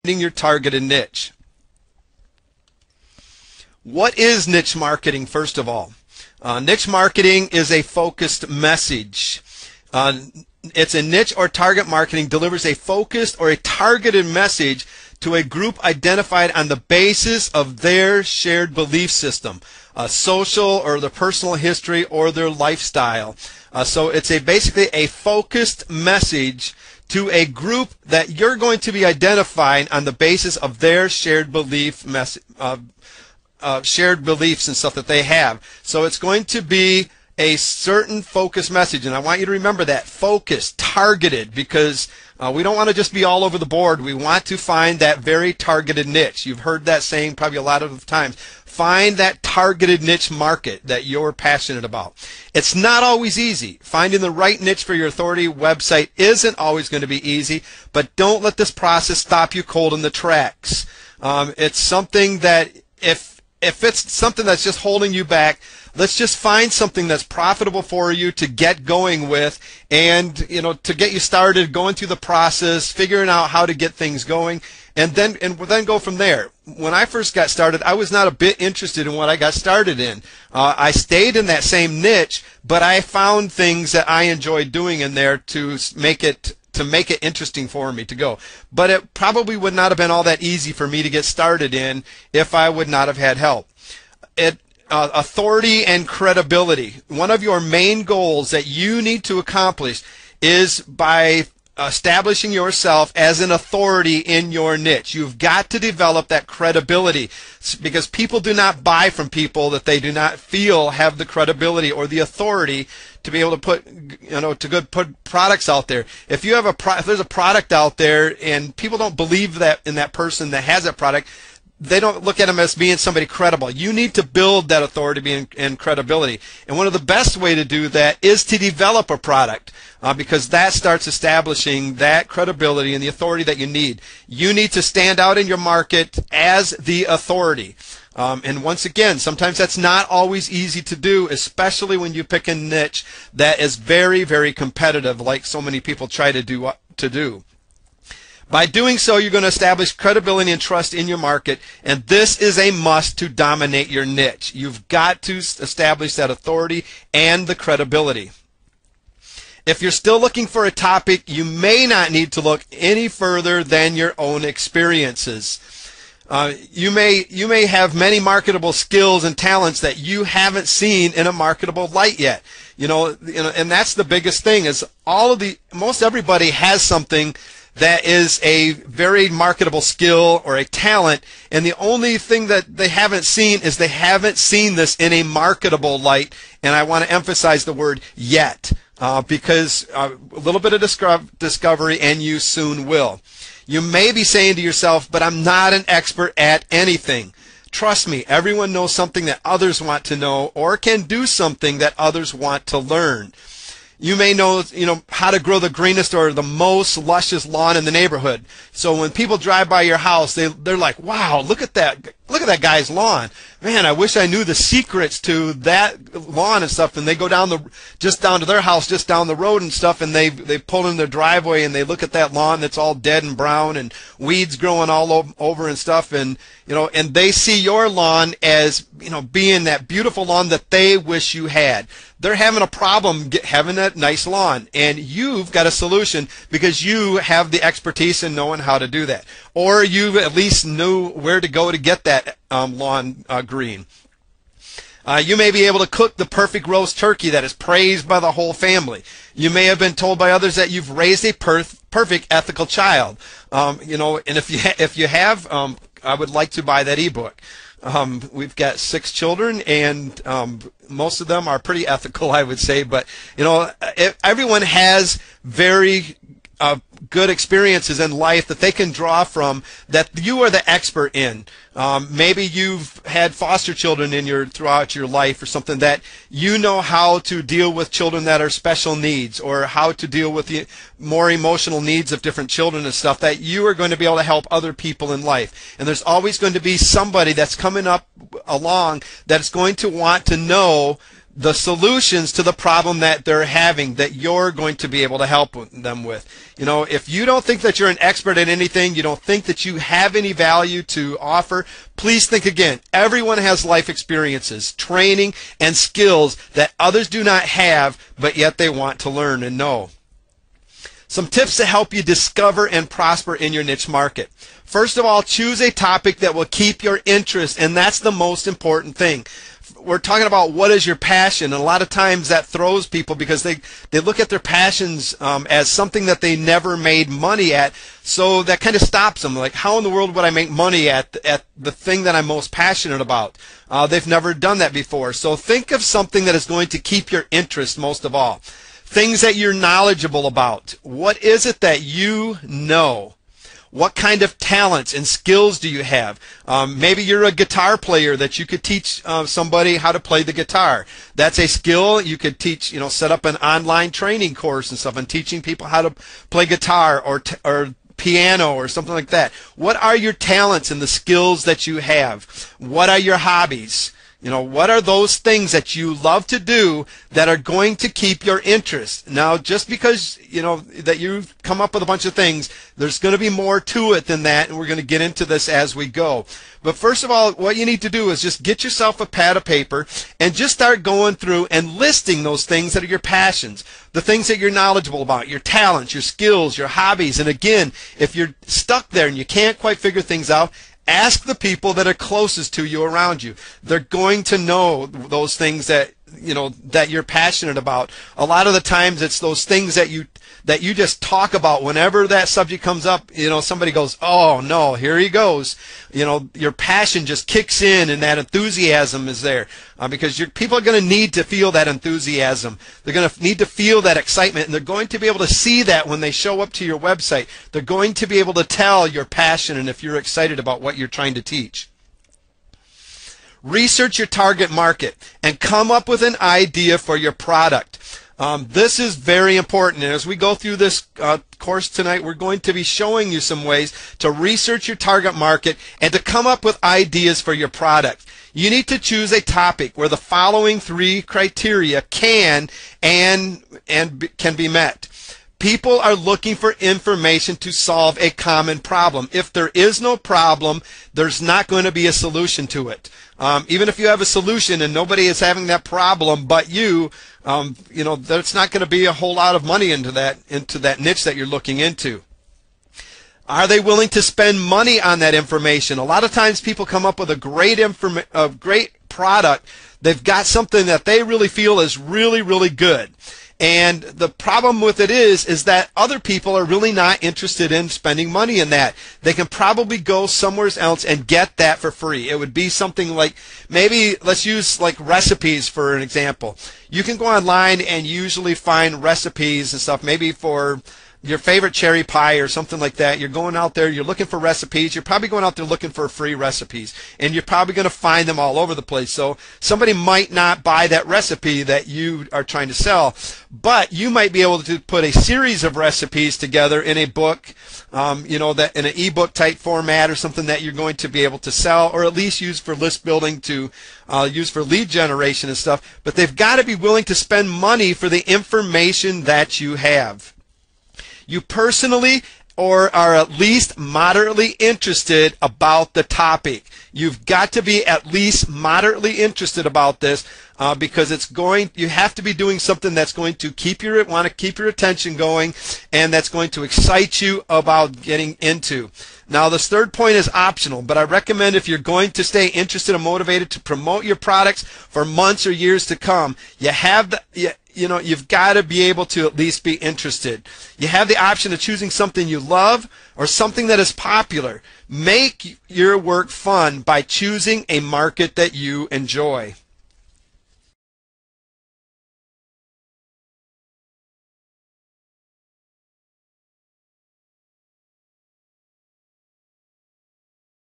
your targeted niche. What is niche marketing, first of all? Niche marketing is a focused message. It's a niche or target marketing delivers a focused or a targeted message to a group identified on the basis of their shared belief system, social or their personal history or their lifestyle. So it's basically a focused message to a group that you're going to be identifying on the basis of their shared shared beliefs and stuff that they have. So it's going to be a certain focused message, and I want you to remember that, focused, targeted, because we don't want to just be all over the board. We want to find that very targeted niche. You've heard that saying probably a lot of times. Find that targeted niche market that you're passionate about. It's not always easy. Finding the right niche for your authority website isn't always going to be easy, but don't let this process stop you cold in the tracks. It's something that if it's something that's just holding you back, let's just find something that's profitable for you to get going with, and to get you started, going through the process, figuring out how to get things going, and then go from there. When I first got started, I was not a bit interested in what I got started in. I stayed in that same niche, but I found things that I enjoyed doing in there to make it interesting for me to go. But it probably would not have been all that easy for me to get started in if I would not have had help. Authority and credibility. One of your main goals that you need to accomplish is by establishing yourself as an authority in your niche. You've got to develop that credibility, because people do not buy from people that they do not feel have the credibility or the authority to be able to put products out there. If there's a product out there and people don't believe that in that person that has that product, they don't look at them as being somebody credible. You need to build that authority and credibility. And one of the best way to do that is to develop a product, because that starts establishing that credibility and the authority that you need. You need to stand out in your market as the authority. And once again, sometimes that's not always easy to do, especially when you pick a niche that is very, very competitive, like so many people try to do. By doing so, you're going to establish credibility and trust in your market, and this is a must to dominate your niche. You've got to establish that authority and the credibility. If you're still looking for a topic, you may not need to look any further than your own experiences. You may have many marketable skills and talents that you haven't seen in a marketable light yet. And that's the biggest thing, is most everybody has something that is a very marketable skill or a talent, and the only thing that they haven't seen is they haven't seen this in a marketable light. And I want to emphasize the word yet, because a little bit of discovery and you soon will. You may be saying to yourself, but I'm not an expert at anything. Trust me, everyone knows something that others want to know, or can do something that others want to learn. You may know, how to grow the greenest or the most luscious lawn in the neighborhood. So when people drive by your house, they're like, "Wow, look at that guy's lawn. Man, I wish I knew the secrets to that lawn and stuff." And they go just down to their house, just down the road and stuff, and they pull in their driveway and they look at that lawn that's all dead and brown and weeds growing all over and stuff, and and they see your lawn as being that beautiful lawn that they wish you had. They're having a problem having that nice lawn, and you've got a solution because you have the expertise in knowing how to do that, or you at least knew where to go to get that lawn green. You may be able to cook the perfect roast turkey that is praised by the whole family. You may have been told by others that you've raised a perfect ethical child. And if you have, I would like to buy that ebook. We've got 6 children, and most of them are pretty ethical, I would say. But everyone has very good experiences in life that they can draw from that you are the expert in. Maybe you've had foster children throughout your life or something, that you know how to deal with children that are special needs, or how to deal with the more emotional needs of different children and stuff, that you are going to be able to help other people in life. And there's always going to be somebody that's coming up along that's going to want to know the solutions to the problem that they're having that you're going to be able to help them with. You know, if you don't think that you're an expert at anything, you don't think that you have any value to offer, please think again. Everyone has life experiences, training, and skills that others do not have, but yet they want to learn and know. Some tips to help you discover and prosper in your niche market. First of all, choose a topic that will keep your interest, and that's the most important thing. We're talking about what is your passion, and a lot of times that throws people because they look at their passions as something that they never made money at, so that kind of stops them. Like, how in the world would I make money at the thing that I'm most passionate about? They've never done that before. So think of something that is going to keep your interest most of all. Things that you're knowledgeable about. What is it that you know? What kind of talents and skills do you have? Maybe you're a guitar player that you could teach somebody how to play the guitar. That's a skill you could teach, you know, set up an online training course and stuff and teaching people how to play guitar or piano or something like that. What are your talents and the skills that you have? What are your hobbies? You know, what are those things that you love to do that are going to keep your interest? Now, just because, you know, that you've come up with a bunch of things, there's going to be more to it than that, and we're going to get into this as we go. But first of all, what you need to do is just get yourself a pad of paper and just start going through and listing those things that are your passions, the things that you're knowledgeable about, your talents, your skills, your hobbies. And again, if you're stuck there and you can't quite figure things out, ask the people that are closest to you around you. They're going to know those things that, you know, that you're passionate about. A lot of the times it's those things that you just talk about whenever that subject comes up. You know, somebody goes, "Oh no, here he goes." You know, your passion just kicks in and that enthusiasm is there because people are going to need to feel that enthusiasm. They're going to need to feel that excitement, and they're going to be able to see that when they show up to your website. They're going to be able to tell your passion and if you're excited about what you're trying to teach. Research your target market and come up with an idea for your product. This is very important, and as we go through this course tonight, we're going to be showing you some ways to research your target market and to come up with ideas for your product. You need to choose a topic where the following 3 criteria can be met. People are looking for information to solve a common problem. If there is no problem, there's not going to be a solution to it. Even if you have a solution and nobody is having that problem but you, you know, there's not going to be a whole lot of money into that niche that you're looking into. Are they willing to spend money on that information? A lot of times people come up with a great product. They've got something that they really feel is really, really good. And the problem with it is that other people are really not interested in spending money in that. They can probably go somewhere else and get that for free. It would be something like, maybe let's use like recipes for an example. You can go online and usually find recipes and stuff, maybe for your favorite cherry pie or something like that. You're going out there, you're looking for recipes. You're probably going out there looking for free recipes, and you're probably going to find them all over the place. So somebody might not buy that recipe that you are trying to sell, but you might be able to put a series of recipes together in a book, you know, that in an ebook type format or something that you're going to be able to sell, or at least use for list building, to use for lead generation and stuff. But they've got to be willing to spend money for the information that you have. You personally or are at least moderately interested about the topic. You've got to be at least moderately interested about this because you have to be doing something that's going to keep your attention going, and that's going to excite you about getting into. Now, this third point is optional, but I recommend, if you're going to stay interested and motivated to promote your products for months or years to come, you've got to be able to at least be interested. You have the option of choosing something you love or something that is popular. Make your work fun by choosing a market that you enjoy.